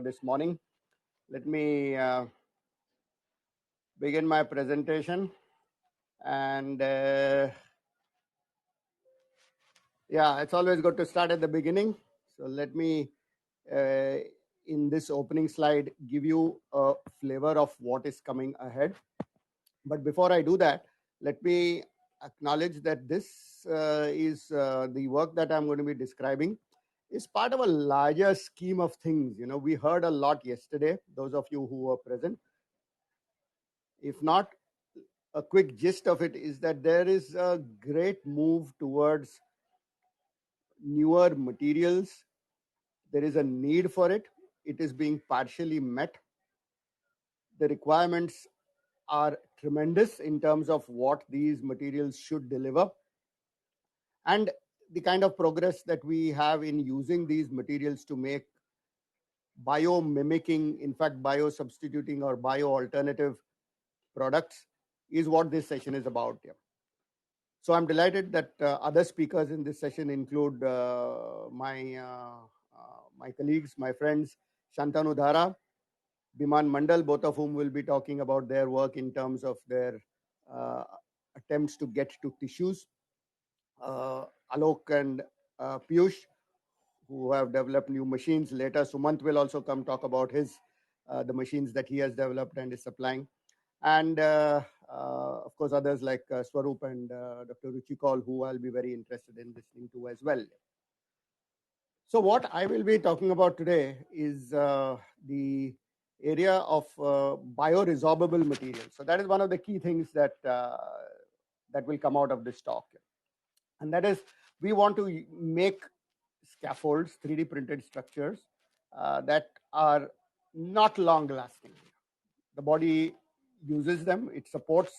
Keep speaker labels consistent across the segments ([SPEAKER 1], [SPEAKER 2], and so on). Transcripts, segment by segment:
[SPEAKER 1] this morning. Let me begin my presentation. And yeah, it's always good to start at the beginning. So let me, in this opening slide, give you a flavor of what is coming ahead. But before I do that, let me acknowledge that this is the work that I'm going to be describing is part of a larger scheme of things. You know, we heard a lot yesterday, those of you who were present. If not, a quick gist of it is that there is a great move towards newer materials. There is a need for it. It is being partially met. The requirements are tremendous in terms of what these materials should deliver. And the kind of progress that we have in using these materials to make biomimicking, in fact, biosubstituting or bio-alternative products is what this session is about. Yeah. So I'm delighted that other speakers in this session include my colleagues, my friends, Shantanu Dhara, Biman Mandal, both of whom will be talking about their work in terms of their attempts to get to tissues. Alok and Piyush, who have developed new machines. Later, Sumant will also come talk about his the machines that he has developed and is supplying. And of course, others like Swaroop and Dr. Ruchikol, who I'll be very interested in listening to as well. So what I will be talking about today is the area of bioresorbable materials. So that is one of the key things that that will come out of this talk. And that is, we want to make scaffolds, 3D printed structures that are not long lasting. The body uses them, it supports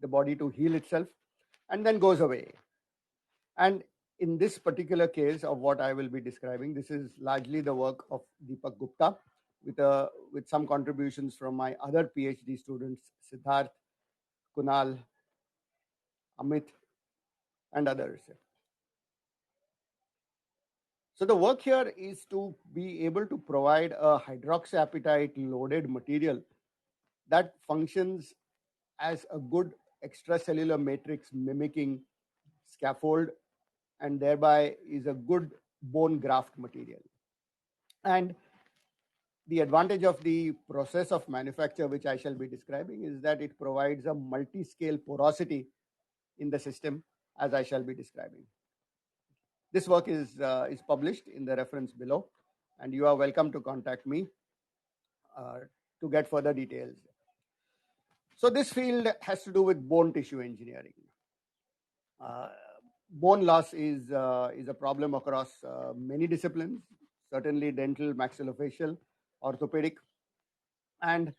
[SPEAKER 1] the body to heal itself and then goes away. And in this particular case of what I will be describing, this is largely the work of Deepak Gupta with some contributions from my other PhD students, Siddharth, Kunal, Amit, and others. So the work here is to be able to provide a hydroxyapatite loaded material that functions as a good extracellular matrix mimicking scaffold and thereby is a good bone graft material. And the advantage of the process of manufacture, which I shall be describing, is that it provides a multi-scale porosity in the system, as I shall be describing. This work is published in the reference below, and you are welcome to contact me to get further details. So this field has to do with bone tissue engineering. Bone loss is a problem across many disciplines, certainly dental, maxillofacial, orthopedic. And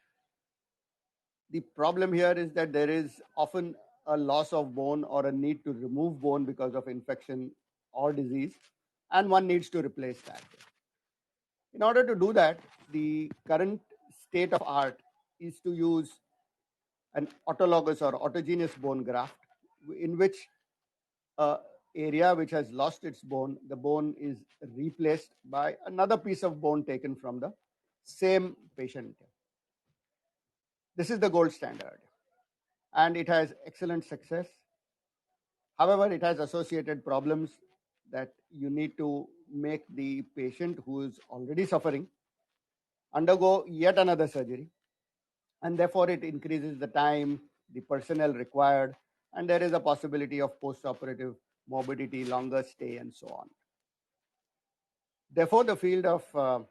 [SPEAKER 1] the problem here is that there is often a loss of bone or a need to remove bone because of infection or disease, and one needs to replace that. In order to do that, the current state of art is to use an autologous or autogenous bone graft in which area which has lost its bone, the bone is replaced by another piece of bone taken from the same patient. This is the gold standard, and it has excellent success. However, it has associated problems that you need to make the patient who is already suffering undergo yet another surgery, and therefore it increases the time, the personnel required, and there is a possibility of post-operative morbidity, longer stay, and so on. Therefore, the field of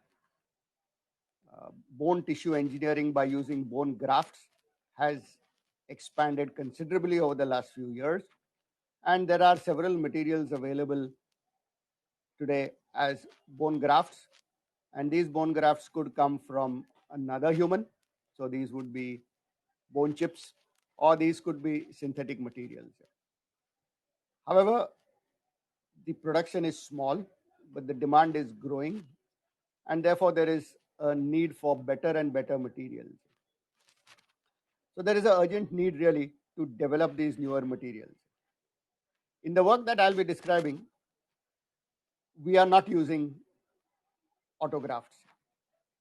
[SPEAKER 1] bone tissue engineering by using bone grafts has expanded considerably over the last few years, and there are several materials available today as bone grafts, and these bone grafts could come from another human. So these would be bone chips, or these could be synthetic materials. However, the production is small, but the demand is growing, and therefore there is a need for better and better materials. So there is an urgent need really to develop these newer materials. In the work that I'll be describing, we are not using autografts.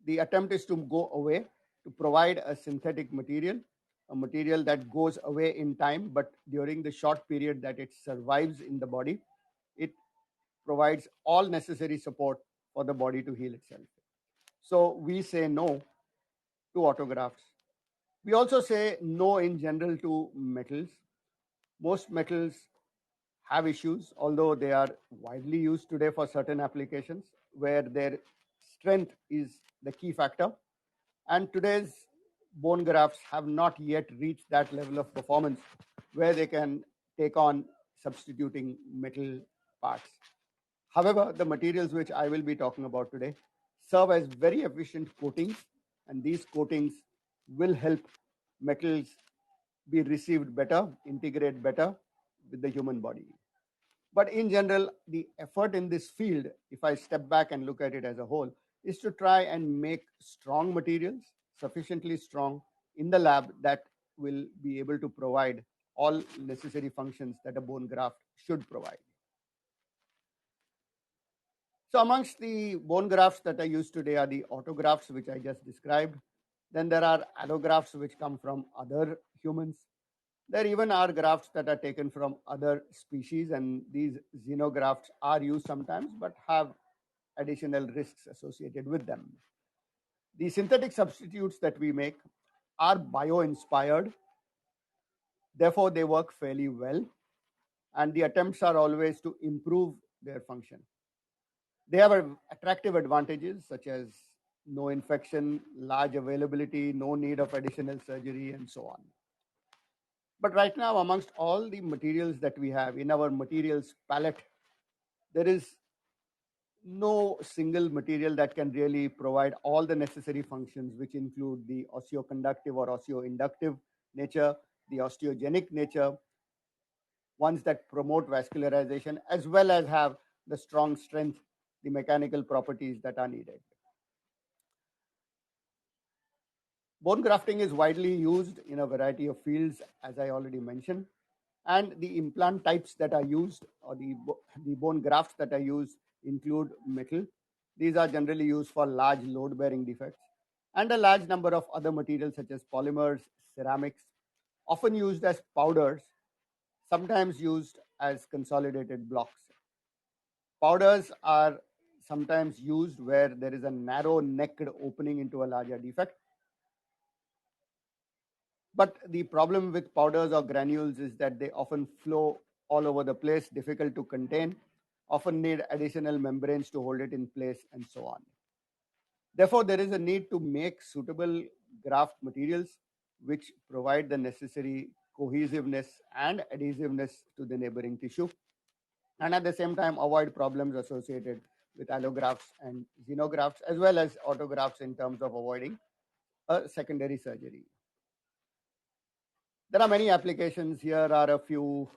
[SPEAKER 1] The attempt is to go away to provide a synthetic material, a material that goes away in time, but during the short period that it survives in the body, it provides all necessary support for the body to heal itself. So we say no to autografts. We also say no in general to metals. Most metals have issues, although they are widely used today for certain applications where their strength is the key factor. And today's bone grafts have not yet reached that level of performance where they can take on substituting metal parts. However, the materials which I will be talking about today serve as very efficient coatings, and these coatings will help metals be received better, integrate better with the human body. But in general, the effort in this field, if I step back and look at it as a whole, is to try and make strong materials, sufficiently strong in the lab, that will be able to provide all necessary functions that a bone graft should provide. So amongst the bone grafts that are used today are the autografts, which I just described. Then there are allografts, which come from other humans. There even are grafts that are taken from other species, and these xenografts are used sometimes but have additional risks associated with them. The synthetic substitutes that we make are bio-inspired, therefore they work fairly well, and the attempts are always to improve their function. They have attractive advantages such as no infection, large availability, no need of additional surgery, and so on. But right now, amongst all the materials that we have in our materials palette, there is no single material that can really provide all the necessary functions, which include the osteoconductive or osteoinductive nature, the osteogenic nature, ones that promote vascularization, as well as have the strong strength, the mechanical properties that are needed. Bone grafting is widely used in a variety of fields, as I already mentioned, and the implant types that are used, or the bone grafts that are used, include metal. These are generally used for large load-bearing defects, and a large number of other materials such as polymers, ceramics, often used as powders, sometimes used as consolidated blocks. Powders are sometimes used where there is a narrow necked opening into a larger defect. But the problem with powders or granules is that they often flow all over the place, difficult to contain, often need additional membranes to hold it in place, and so on. Therefore, there is a need to make suitable graft materials which provide the necessary cohesiveness and adhesiveness to the neighboring tissue, and at the same time avoid problems associated with allografts and xenografts, as well as autografts, in terms of avoiding a secondary surgery. There are many applications. Here are a few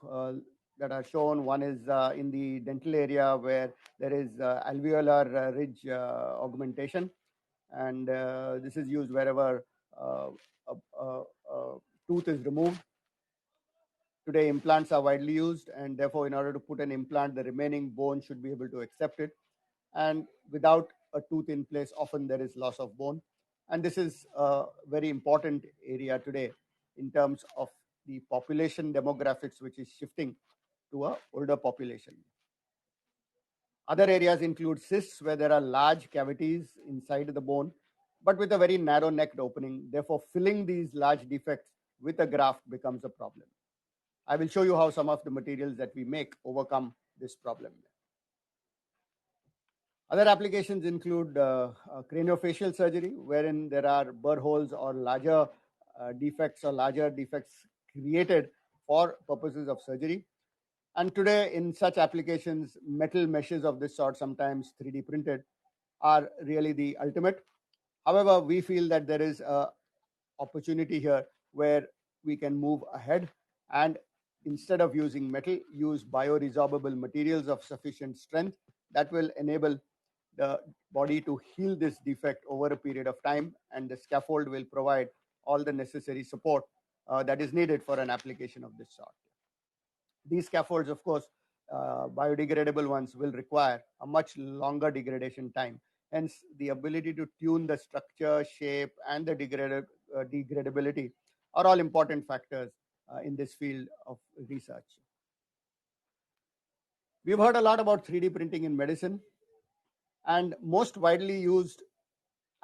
[SPEAKER 1] that are shown. One is in the dental area, where there is alveolar ridge augmentation, and this is used wherever a tooth is removed. Today, implants are widely used, and therefore, in order to put an implant, the remaining bone should be able to accept it. And without a tooth in place, often there is loss of bone. And this is a very important area today in terms of the population demographics, which is shifting to an older population. Other areas include cysts, where there are large cavities inside the bone, but with a very narrow necked opening. Therefore, filling these large defects with a graft becomes a problem. I will show you how some of the materials that we make overcome this problem. Other applications include craniofacial surgery, wherein there are burr holes or larger defects created for purposes of surgery. And today, in such applications, metal meshes of this sort, sometimes 3D printed, are really the ultimate. However, we feel that there is an opportunity here where we can move ahead and, instead of using metal, use bioresorbable materials of sufficient strength that will enable the body to heal this defect over a period of time, and the scaffold will provide all the necessary support that is needed for an application of this sort. These scaffolds, of course, biodegradable ones, will require a much longer degradation time, Hence, the ability to tune the structure, shape, and the degradability are all important factors in this field of research. We've heard a lot about 3D printing in medicine, and most widely used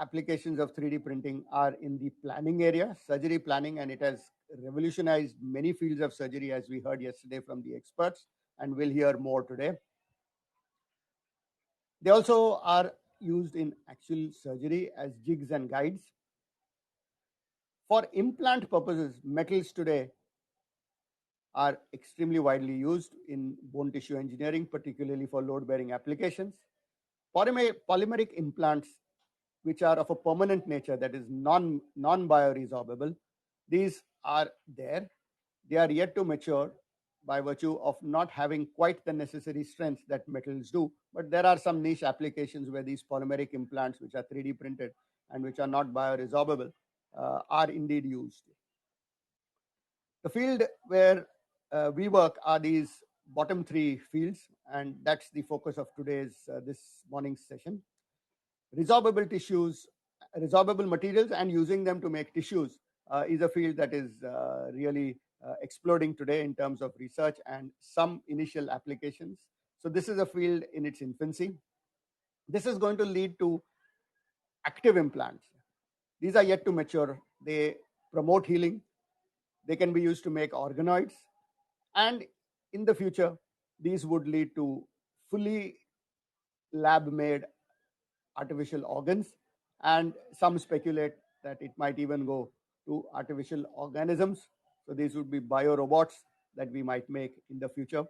[SPEAKER 1] applications of 3D printing are in the planning area, surgery planning, and it has revolutionized many fields of surgery, as we heard yesterday from the experts, and we'll hear more today. They also are used in actual surgery as jigs and guides. For implant purposes, metals today are extremely widely used in bone tissue engineering, particularly for load-bearing applications. Polymeric implants, which are of a permanent nature, that is non-bioresorbable, these are there. They are yet to mature by virtue of not having quite the necessary strength that metals do. But there are some niche applications where these polymeric implants, which are 3D printed and which are not bioresorbable, are indeed used. The field where we work are these bottom three fields, and that's the focus of today's this morning's session. Resorbable tissues, resorbable materials, and using them to make tissues is a field that is really exploding today in terms of research and some initial applications. So this is a field in its infancy. This is going to lead to active implants. These are yet to mature. They promote healing. They can be used to make organoids. And in the future, these would lead to fully lab-made artificial organs, and some speculate that it might even go to artificial organisms. So these would be biorobots that we might make in the future.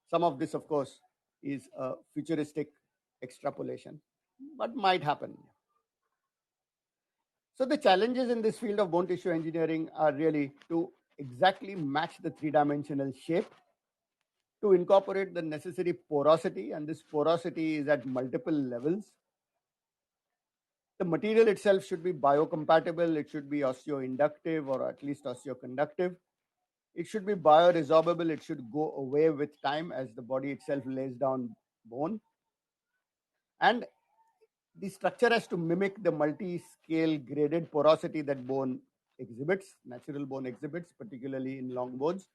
[SPEAKER 1] Some of this, of course, is a futuristic extrapolation, but might happen. So the challenges in this field of bone tissue engineering are really to exactly match the three-dimensional shape, to incorporate the necessary porosity, and this porosity is at multiple levels. The material itself should be biocompatible, it should be osteoinductive or at least osteoconductive. It should be bioresorbable, it should go away with time as the body itself lays down bone. And the structure has to mimic the multi-scale graded porosity that bone exhibits, natural bone exhibits, particularly in long bones,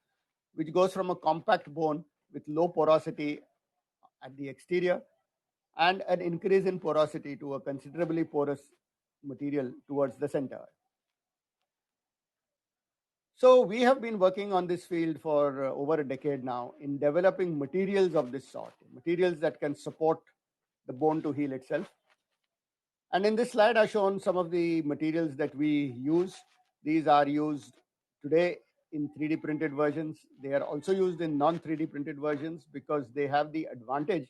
[SPEAKER 1] which goes from a compact bone with low porosity at the exterior and an increase in porosity to a considerably porous material towards the center. So we have been working on this field for over a decade now in developing materials of this sort, materials that can support the bone to heal itself. And in this slide, I've shown some of the materials that we use. These are used today in 3D printed versions. They are also used in non-3D printed versions because they have the advantage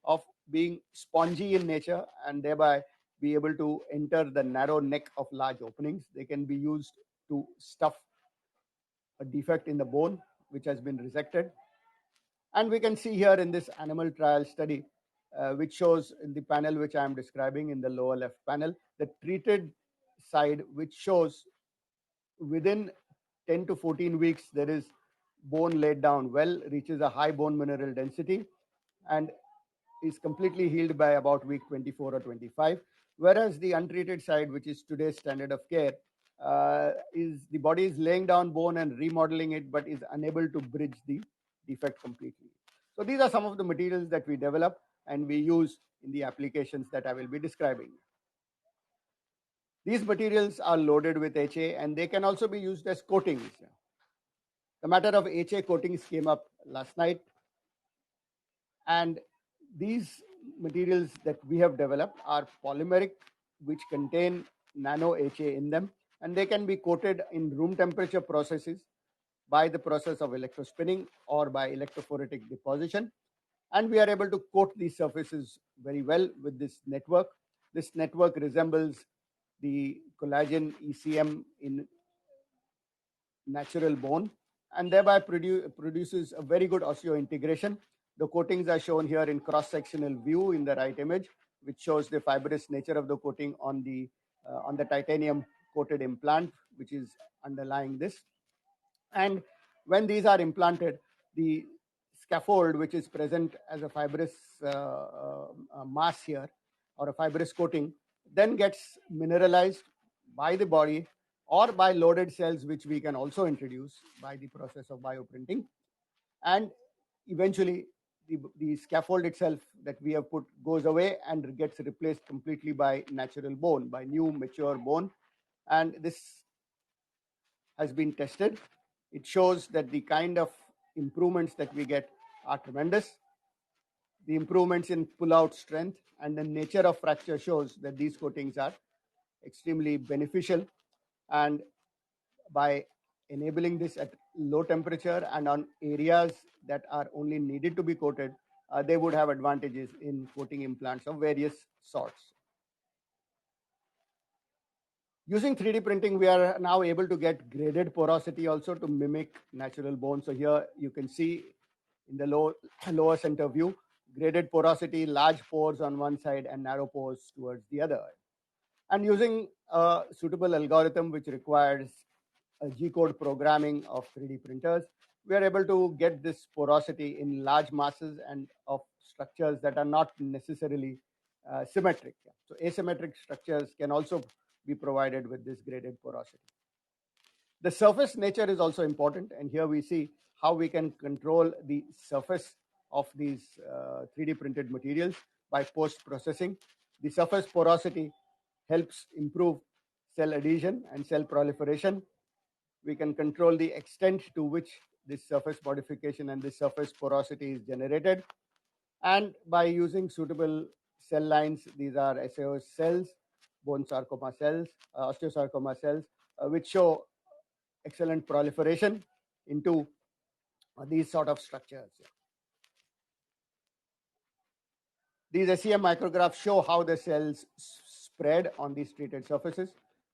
[SPEAKER 1] of being spongy in nature and thereby be able to enter the narrow neck of large openings. They can be used to stuff a defect in the bone which has been resected. And we can see here in this animal trial study, which shows in the panel which I am describing in the lower left panel, the treated side, which shows within 10 to 14 weeks, there is bone laid down well, reaches a high bone mineral density, and is completely healed by about week 24 or 25. Whereas the untreated side, which is today's standard of care, is the body is laying down bone and remodeling it, but is unable to bridge the defect completely. So these are some of the materials that we develop and we use in the applications that I will be describing. These materials are loaded with HA and they can also be used as coatings. The matter of HA coatings came up last night, and these materials that we have developed are polymeric, which contain NaOH in them, and they can be coated in room temperature processes by the process of electrospinning or by electrophoretic deposition. And we are able to coat these surfaces very well with this network. This network resembles the collagen ECM in natural bone and thereby produces a very good osseointegration. The coatings are shown here in cross-sectional view in the right image, which shows the fibrous nature of the coating on the titanium coated implant, which is underlying this. And when these are implanted, the scaffold, which is present as a fibrous mass here, or a fibrous coating then gets mineralized by the body or by loaded cells, which we can also introduce by the process of bioprinting. And eventually, the scaffold itself that we have put goes away and gets replaced completely by natural bone, by new mature bone. And this has been tested. It shows that the kind of improvements that we get are tremendous. The improvements in pull-out strength and the nature of fracture shows that these coatings are extremely beneficial. And by enabling this at low temperature and on areas that are only needed to be coated, they would have advantages in coating implants of various sorts. Using 3D printing, we are now able to get graded porosity also to mimic natural bone. So here you can see in the lower center view, graded porosity, large pores on one side and narrow pores towards the other. And using a suitable algorithm which requires a G-code programming of 3D printers, we are able to get this porosity in large masses and of structures that are not necessarily symmetric. So asymmetric structures can also be provided with this graded porosity. The surface nature is also important, and here we see how we can control the surface of these 3D printed materials by post-processing. The surface porosity helps improve cell adhesion and cell proliferation. We can control the extent to which this surface modification and this surface porosity is generated. And by using suitable cell lines, these are SAO cells, bone sarcoma cells, osteosarcoma cells, which show excellent proliferation into these sort of structures. These SEM micrographs show how the cells spread on these treated surfaces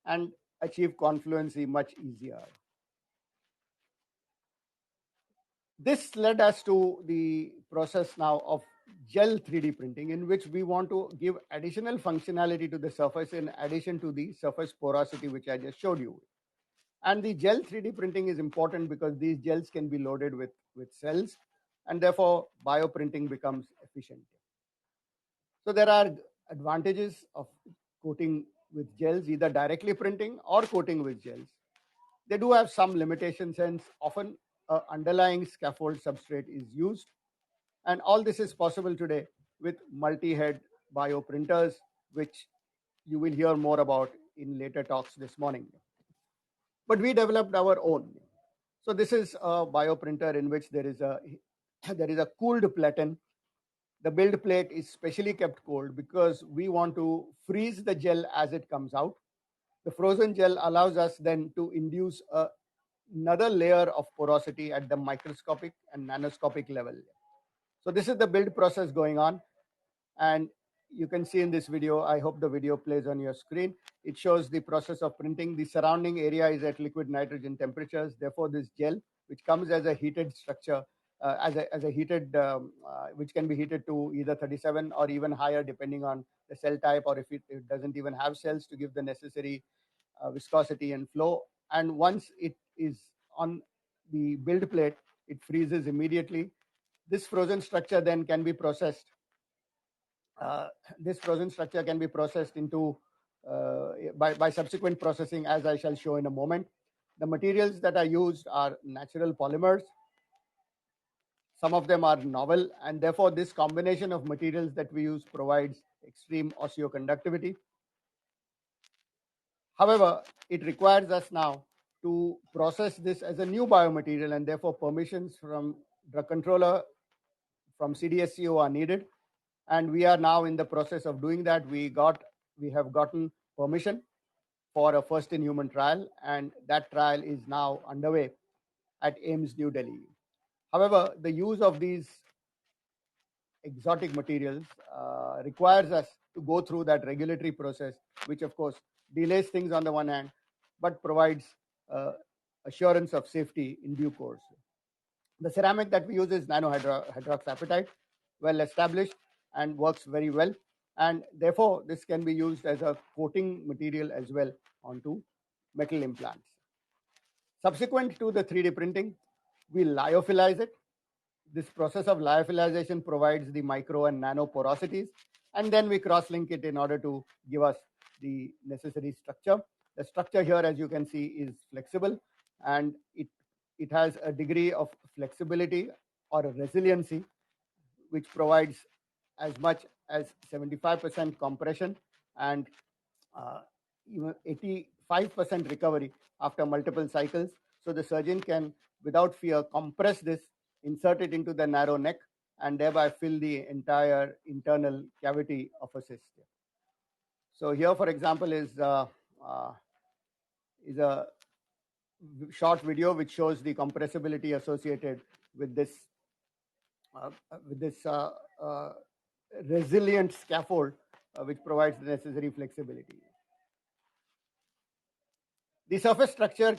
[SPEAKER 1] and achieve confluency much easier. This led us to the process now of gel 3D printing, in which we want to give additional functionality to the surface in addition to the surface porosity, which I just showed you. And the gel 3D printing is important because these gels can be loaded with cells, and therefore bioprinting becomes efficient. So there are advantages of coating with gels, either directly printing or coating with gels. They do have some limitations, and often underlying scaffold substrate is used. And all this is possible today with multi-head bioprinters, which you will hear more about in later talks this morning. But we developed our own. So this is a bioprinter in which there is a cooled platen. The build plate is specially kept cold because we want to freeze the gel as it comes out. The frozen gel allows us then to induce another layer of porosity at the microscopic and nanoscopic level. So this is the build process going on, and you can see in this video, I hope the video plays on your screen. It shows the process of printing. The surrounding area is at liquid nitrogen temperatures. Therefore, this gel, which comes as a heated structure, as a heated, which can be heated to either 37 or even higher, depending on the cell type, or if it doesn't even have cells to give the necessary viscosity and flow. And once it is on the build plate, it freezes immediately. This frozen structure then can be processed. This frozen structure can be processed into by subsequent processing, as I shall show in a moment. The materials that are used are natural polymers. Some of them are novel, and therefore this combination of materials that we use provides extreme osteoconductivity. However, it requires us now to process this as a new biomaterial, and therefore permissions from drug controller, from CDSCO are needed. And we are now in the process of doing that. We have gotten permission for a first in human trial, and that trial is now underway at AIIMS New Delhi. However, the use of these exotic materials requires us to go through that regulatory process, which of course delays things on the one hand, but provides assurance of safety in due course. The ceramic that we use is nanohydroxyapatite, well established and works very well. And therefore, this can be used as a coating material as well onto metal implants. Subsequent to the 3D printing, we lyophilize it. This process of lyophilization provides the micro and nano porosities, and then we cross-link it in order to give us the necessary structure. The structure here, as you can see, is flexible, and it has a degree of flexibility or a resiliency which provides as much as 75% compression and even 85% recovery after multiple cycles. So the surgeon can, without fear, compress this, insert it into the narrow neck, and thereby fill the entire internal cavity of a cyst. So here, for example, is a short video which shows the compressibility associated with this resilient scaffold, which provides the necessary flexibility. The surface structure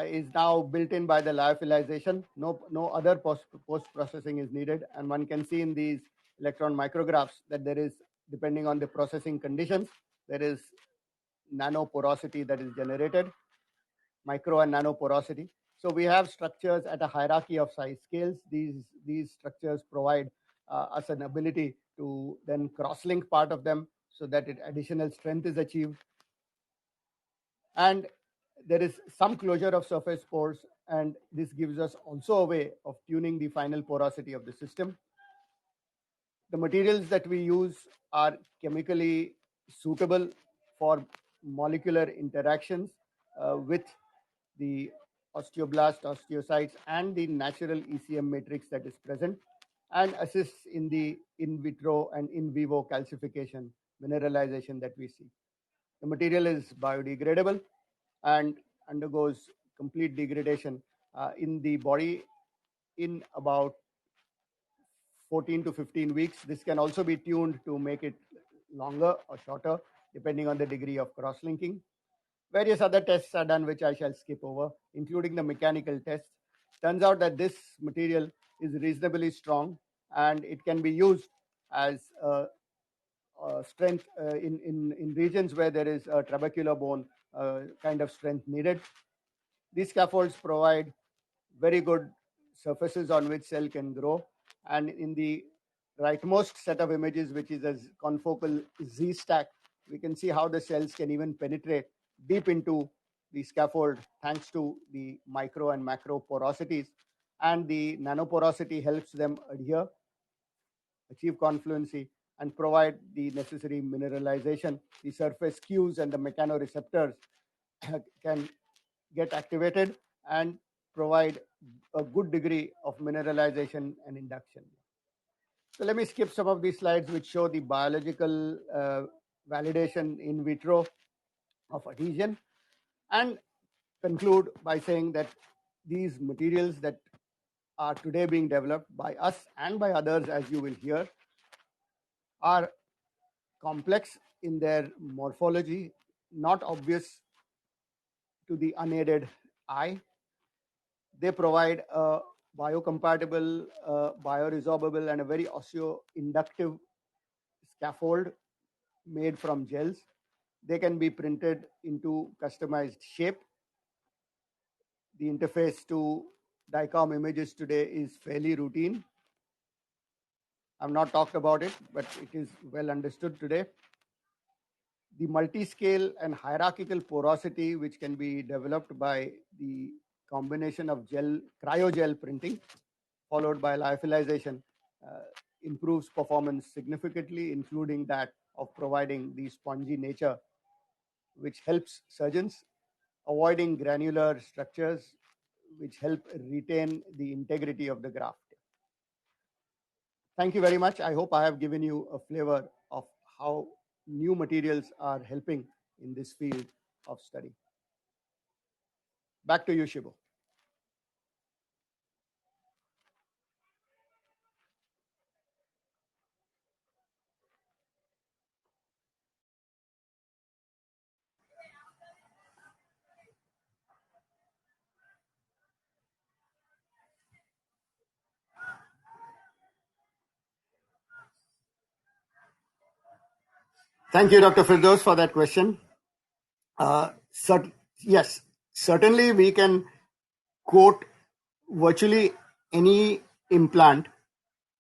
[SPEAKER 1] is now built in by the lyophilization. No other post processing is needed, and one can see in these electron micrographs that there is, depending on the processing conditions, there is nano porosity that is generated, micro and nano porosity. So we have structures at a hierarchy of size scales. These structures provide us an ability to then cross-link part of them so that additional strength is achieved. And there is some closure of surface pores, and this gives us also a way of tuning the final porosity of the system. The materials that we use are chemically suitable for molecular interactions with the osteoblast, osteocytes, and the natural ECM matrix that is present, and assists in the in vitro and in vivo calcification, mineralization that we see. The material is biodegradable and undergoes complete degradation in the body in about 14 to 15 weeks. This can also be tuned to make it longer or shorter, depending on the degree of cross-linking. Various other tests are done, which I shall skip over, including the mechanical tests. Turns out that this material is reasonably strong, and it can be used as strength in regions where there is a trabecular bone kind of strength needed. These scaffolds provide very good surfaces on which cell can grow, and in the rightmost set of images, which is a confocal Z stack, we can see how the cells can even penetrate deep into the scaffold thanks to the micro and macro porosities, and the nanoporosity helps them adhere, achieve confluency, and provide the necessary mineralization. The surface cues and the mechanoreceptors can get activated and provide a good degree of mineralization and induction. So let me skip some of these slides which show the biological validation in vitro of adhesion, and conclude by saying that these materials that are today being developed by us and by others, as you will hear, are complex in their morphology, not obvious to the unaided eye. They provide a biocompatible, bioresorbable, and a very osseo-inductive scaffold made from gels. They can be printed into customized shape. The interface to DICOM images today is fairly routine. I've not talked about it, but it is well understood today. The multi-scale and hierarchical porosity, which can be developed by the combination of cryo-gel printing followed by lyophilization, improves performance significantly, including that of providing the spongy nature, which helps surgeons avoiding granular structures, which help retain the integrity of the graft. Thank you very much. I hope I have given you a flavor of how new materials are helping in this field of study. Back to you, Shibu. Thank you, Dr. Firdaus, for that question. Yes, certainly we can quote virtually any implant,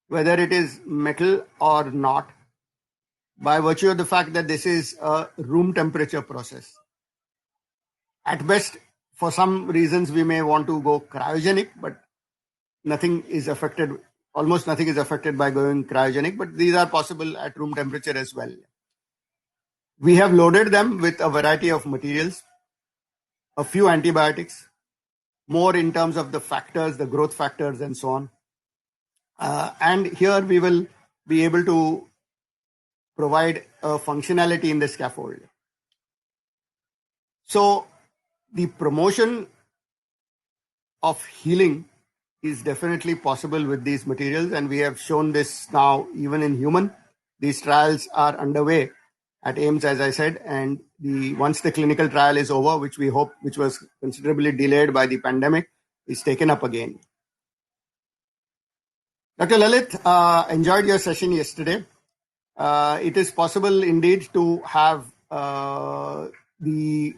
[SPEAKER 1] whether it is metal or not, by virtue of the fact that this is a room temperature process. At best, for some reasons, we may want to go cryogenic, but nothing is affected, almost nothing is affected by going cryogenic, but these are possible at room temperature as well. We have loaded them with a variety of materials, a few antibiotics, more in terms of the factors, the growth factors, and so on. And here we will be able to provide a functionality in the scaffold. So the promotion of healing is definitely possible with these materials, and we have shown this now even in human. These trials are underway at AIIMS, as I said, and once the clinical trial is over, which we hope, which was considerably delayed by the pandemic, is taken up again. Dr. Lalit, enjoyed your session yesterday. It is possible indeed to have the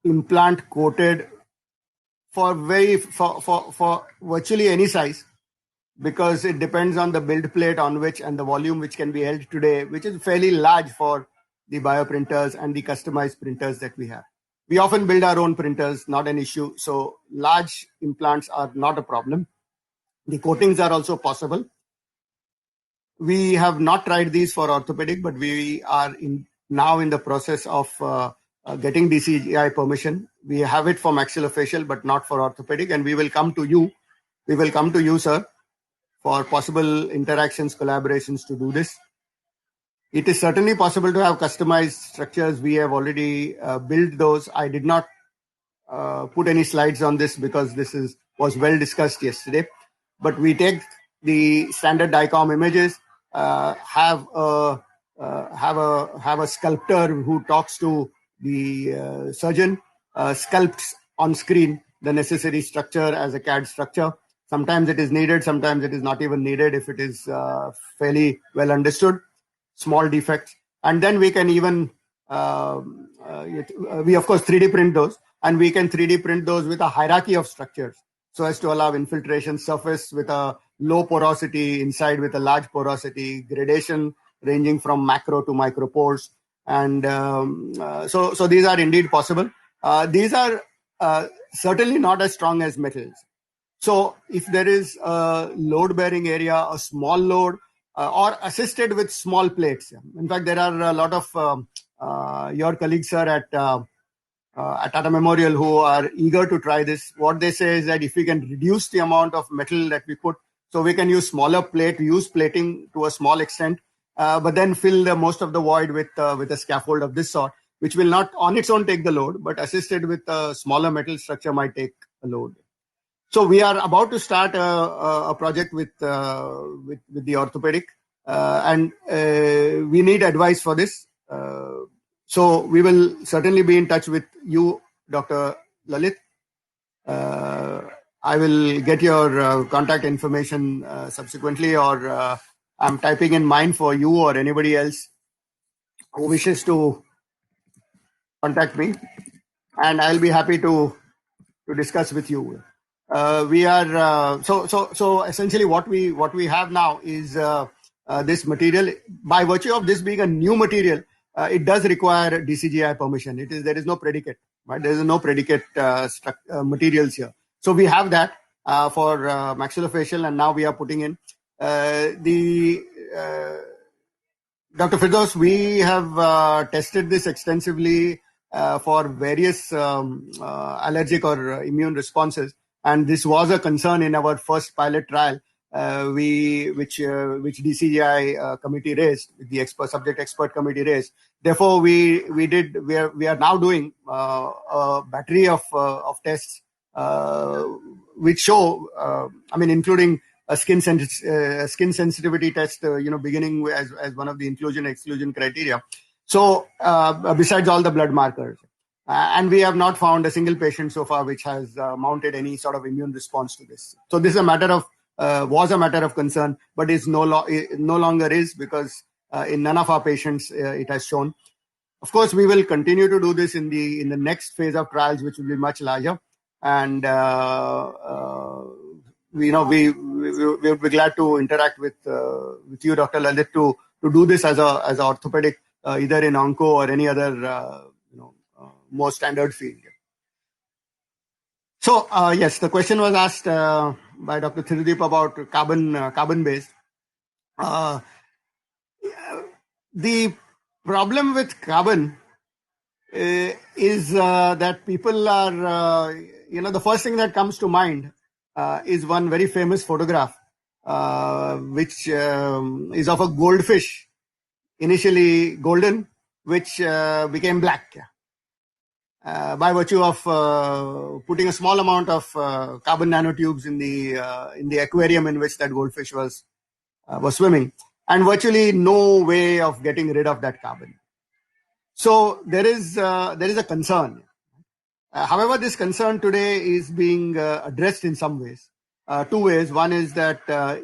[SPEAKER 1] implant coated for virtually any size, because it depends on the build plate on which and the volume which can be held today, which is fairly large for the bioprinters and the customized printers that we have. We often build our own printers, not an issue. So large implants are not a problem. The coatings are also possible. We have not tried these for orthopedic, but we are now in the process of getting DCGI permission. We have it for maxillofacial, but not for orthopedic, and we will come to you. We will come to you, sir, for possible interactions, collaborations to do this. It is certainly possible to have customized structures. We have already built those. I did not put any slides on this because this was well discussed yesterday. But we take the standard DICOM images, have a sculptor who talks to the surgeon, sculpts on screen the necessary structure as a CAD structure. Sometimes it is needed, sometimes it is not even needed if it is fairly well understood. Small defects, and then we can even we of course 3D print those, and we can 3D print those with a hierarchy of structures so as to allow infiltration, surface with a low porosity, inside with a large porosity, gradation ranging from macro to micro pores, and so these are indeed possible. These are certainly not as strong as metals. So if there is a load bearing area, a small load, or assisted with small plates. In fact, there are a lot of your colleagues, sir, at Tata Memorial who are eager to try this. What they say is that if we can reduce the amount of metal that we put, so we can use smaller plate, use plating to a small extent, but then fill the most of the void with a scaffold of this sort, which will not on its own take the load, but assisted with a smaller metal structure might take a load. So we are about to start a project with the orthopedic, and we need advice for this. So we will certainly be in touch with you, Dr. Lalit. I will get your contact information subsequently, or I'm typing in mine for you or anybody else who wishes to contact me, and I'll be happy to discuss with you. We are so essentially what we have now is this material. By virtue of this being a new material, it does require DCGI permission. There is no predicate, right? There is no predicate materials here. So we have that for maxillofacial, and now we are putting in Dr. Firdaus. We have tested this extensively for various allergic or immune responses. And this was a concern in our first pilot trial, which DCGI committee raised, the subject expert committee raised. Therefore, we are now doing a battery of tests which show, including a skin sensitivity test, beginning as one of the inclusion exclusion criteria. So besides all the blood markers. And we have not found a single patient so far which has mounted any sort of immune response to this. So this is was a matter of concern, but it no longer is, because in none of our patients it has shown. Of course, we will continue to do this in the next phase of trials, which will be much larger. And we will be glad to interact with you, Dr. Lalit, to do this as an orthopedic either in onco or any other more standard field. So yes, the question was asked by Dr. Thirudeep about carbon based. The problem with carbon is that people are, the first thing that comes to mind is one very famous photograph, which is of a goldfish, initially golden, which became black by virtue of putting a small amount of carbon nanotubes in the aquarium in which that goldfish was swimming, and virtually no way of getting rid of that carbon. So there is a concern. However, this concern today is being addressed in some ways. Two ways. One is that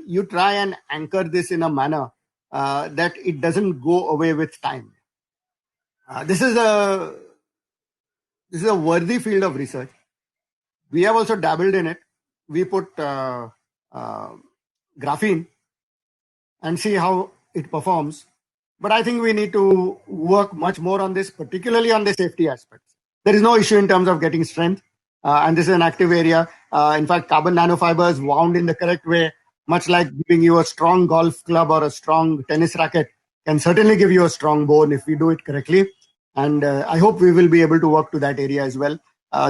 [SPEAKER 1] you try and anchor this in a manner that it doesn't go away with time. This is a worthy field of research. We have also dabbled in it. We put graphene and see how it performs. But I think we need to work much more on this, particularly on the safety aspects. There is no issue in terms of getting strength, and this is an active area. In fact, carbon nanofibers wound in the correct way, much like giving you a strong golf club or a strong tennis racket, can certainly give you a strong bone if we do it correctly. And I hope we will be able to work to that area as well.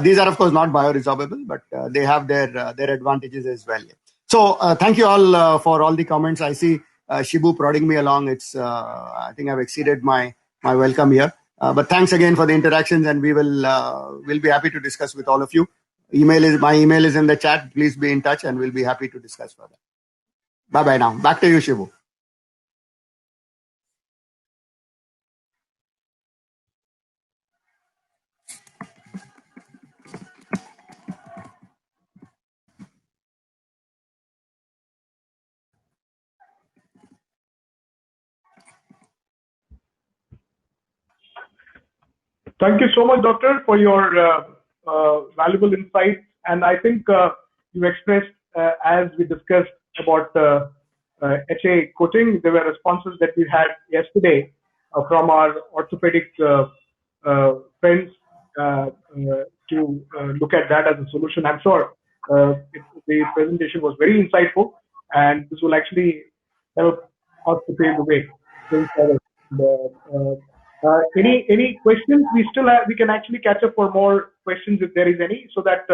[SPEAKER 1] These are, of course, not bioresorbable, but they have their advantages as well. So thank you all for all the comments. I see Shibu prodding me along. I think I've exceeded my welcome here. But thanks again for the interactions, and we'll be happy to discuss with all of you. My email is in the chat. Please be in touch, and we'll be happy to discuss further. Bye now. Back to you, Shibu.
[SPEAKER 2] Thank you so much, Doctor, for your valuable insights. And I think you expressed, as we discussed about HA coating, there were responses that we had yesterday from our orthopedic friends to look at that as a solution. I'm sure the presentation was very insightful, and this will actually help us to pave the way going forward. Any questions? We can actually catch up for more questions if there is any, so that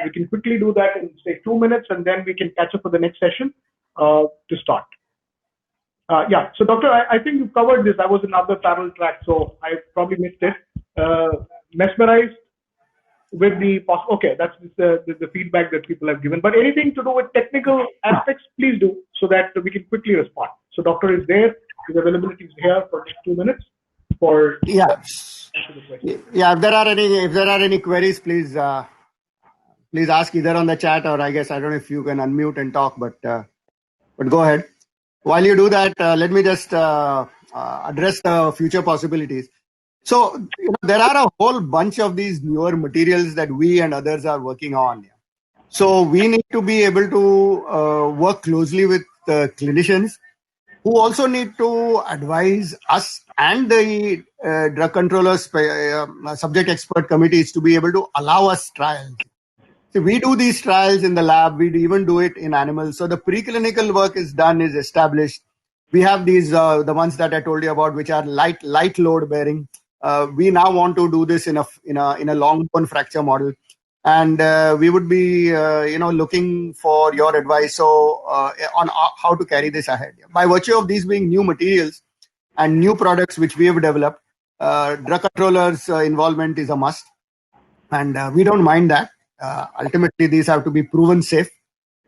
[SPEAKER 2] we can quickly do that in say 2 minutes, and then we can catch up for the next session to start. Yeah. So, Doctor, I think you covered this. I was in another parallel track, so I probably missed it. Mesmerized with the okay, that's the feedback that people have given. But anything to do with technical aspects, please do, so that we can quickly respond. So, Doctor is there. His availability is here for next 2 minutes.
[SPEAKER 1] Yeah. If there are any queries, please ask either on the chat, or I guess I don't know if you can unmute and talk, but go ahead. While you do that, let me just address the future possibilities. So there are a whole bunch of these newer materials that we and others are working on. So we need to be able to work closely with clinicians, who also need to advise us and the drug controllers, subject expert committees, to be able to allow us trials. So we do these trials in the lab. We even do it in animals. So the preclinical work is done, is established. We have these, the ones that I told you about, which are light load bearing. We now want to do this in a long bone fracture model, and we would be looking for your advice on how to carry this ahead. By virtue of these being new materials and new products which we have developed, drug controllers' involvement is a must, and we don't mind that. Ultimately, these have to be proven safe,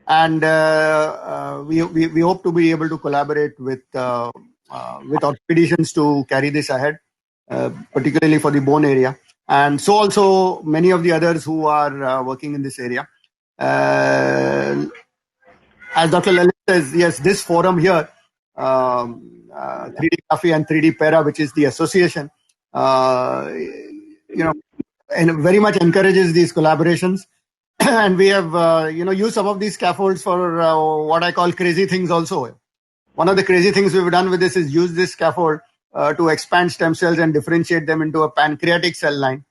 [SPEAKER 1] and we hope to be able to collaborate with orthopedicians to carry this ahead, particularly for the bone area, and so also many of the others who are working in this area. As Dr. Lalit says, yes, this forum here, 3D Graphy and 3D Para, which is the association, and very much encourages these collaborations. And we have, used some of these scaffolds for what I call crazy things also. One of the crazy things we've done with this is use this scaffold to expand stem cells and differentiate them into a pancreatic cell line.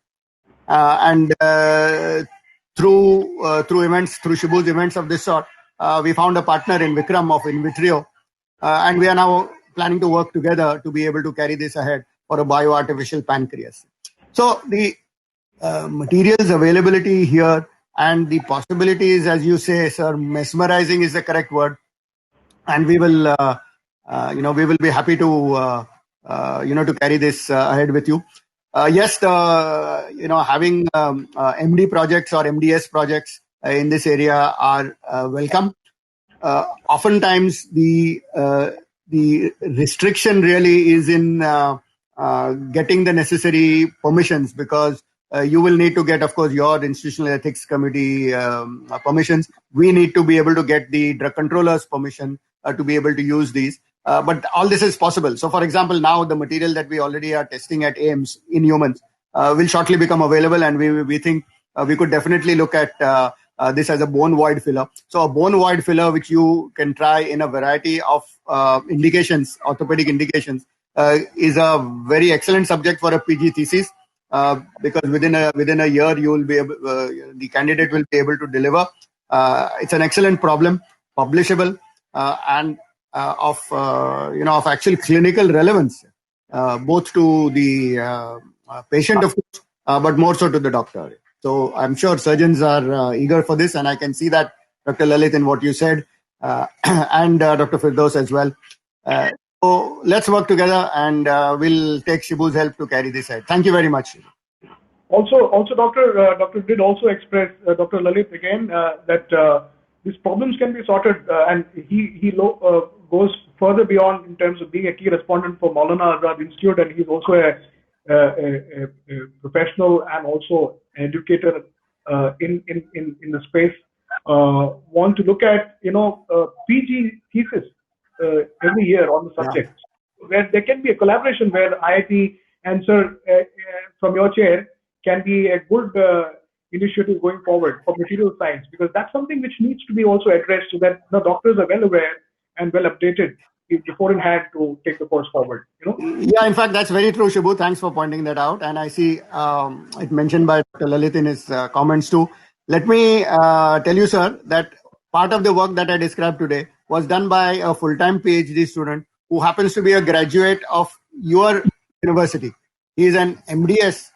[SPEAKER 1] Through events, through Shibu's events of this sort, we found a partner in Vikram of Invitrio, and we are now planning to work together to be able to carry this ahead for a bioartificial pancreas. So the materials availability here and the possibilities, as you say, sir, mesmerizing is the correct word, and we will, we will be happy to, to carry this ahead with you. Yes, having MD projects or MDS projects in this area are welcome. Oftentimes, the restriction really is in getting the necessary permissions, because you will need to get, of course, your institutional ethics committee permissions. We need to be able to get the drug controllers permission to be able to use these. But all this is possible. So, for example, now the material that we already are testing at AIMS in humans will shortly become available, and we think we could definitely look at this as a bone void filler. So a bone void filler, which you can try in a variety of indications, orthopedic indications, is a very excellent subject for a PG thesis, because within a year you will be able, the candidate will be able to deliver. It's an excellent problem, publishable, and of actual clinical relevance, both to the patient, of course, but more so to the doctor. So I'm sure surgeons are eager for this, and I can see that, Dr. Lalit, in what you said, and Dr. Firdaus as well. So let's work together, and we'll take Shibu's help to carry this ahead. Thank you very much.
[SPEAKER 2] Also, Doctor did also express, Dr. Lalit again, that these problems can be sorted, and he goes further beyond in terms of being a key respondent for Maulana Azad Institute, and he's also a professional and also an educator in the space. Want to look at PG thesis every year on the subject, where there can be a collaboration where IIT and sir from your chair can be a good initiative going forward for material science, because that's something which needs to be also addressed so that the doctors are well aware and well updated before in hand to take the course forward.
[SPEAKER 1] Yeah, in fact, that's very true, Shibu. Thanks for pointing that out. And I see it mentioned by Dr. Lalit in his comments too. Let me tell you, sir, that part of the work that I described today was done by a full-time PhD student who happens to be a graduate of your university. He is an MDS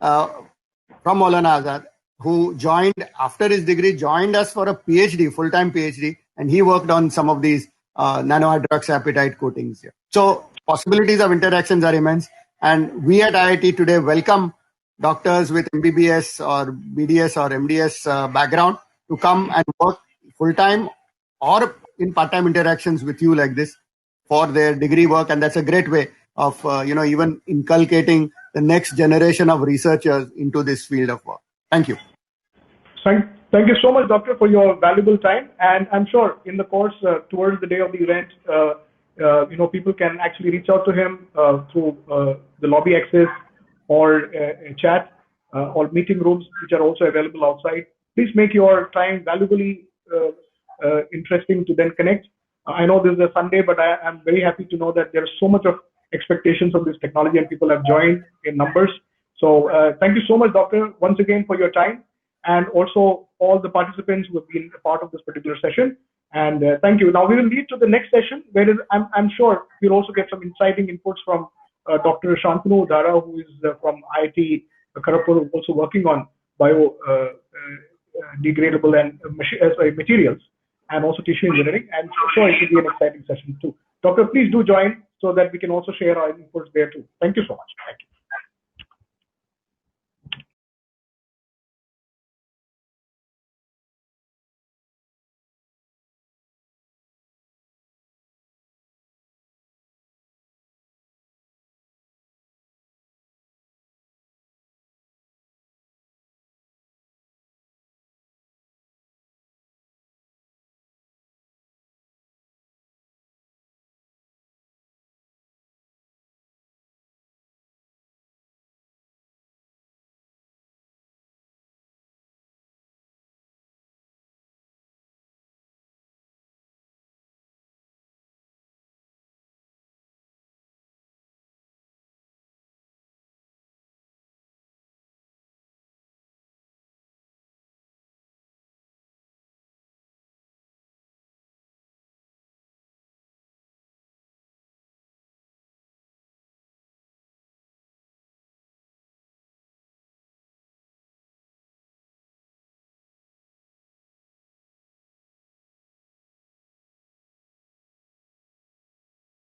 [SPEAKER 1] from Maulana Azad, who joined after his degree, joined us for a PhD, full-time PhD, and he worked on some of these nanohydroxyapatite coatings here. So possibilities of interactions are immense, and we at IIT today welcome doctors with MBBS or BDS or MDS background to come and work full-time or in part-time interactions with you like this for their degree work, and that's a great way of even inculcating the next generation of researchers into this field of work. Thank you.
[SPEAKER 2] Thank you so much, Doctor, for your valuable time. And I'm sure in the course towards the day of the event, people can actually reach out to him through the lobby access or a chat or meeting rooms, which are also available outside. Please make your time valuably interesting to then connect. I know this is a Sunday, but I'm very happy to know that there's so much of expectations of this technology and people have joined in numbers. So thank you so much, Doctor, once again for your time, and also all the participants who have been a part of this particular session. And thank you. Now we will lead to the next session, where I'm sure we'll also get some exciting inputs from Dr. Shantanu Dara, who is from IIT Kharagpur, also working on biodegradable and materials, and also tissue engineering. And I'm sure it will be an exciting session too. Doctor, please do join so that we can also share our inputs there too. Thank you so much. Thank you.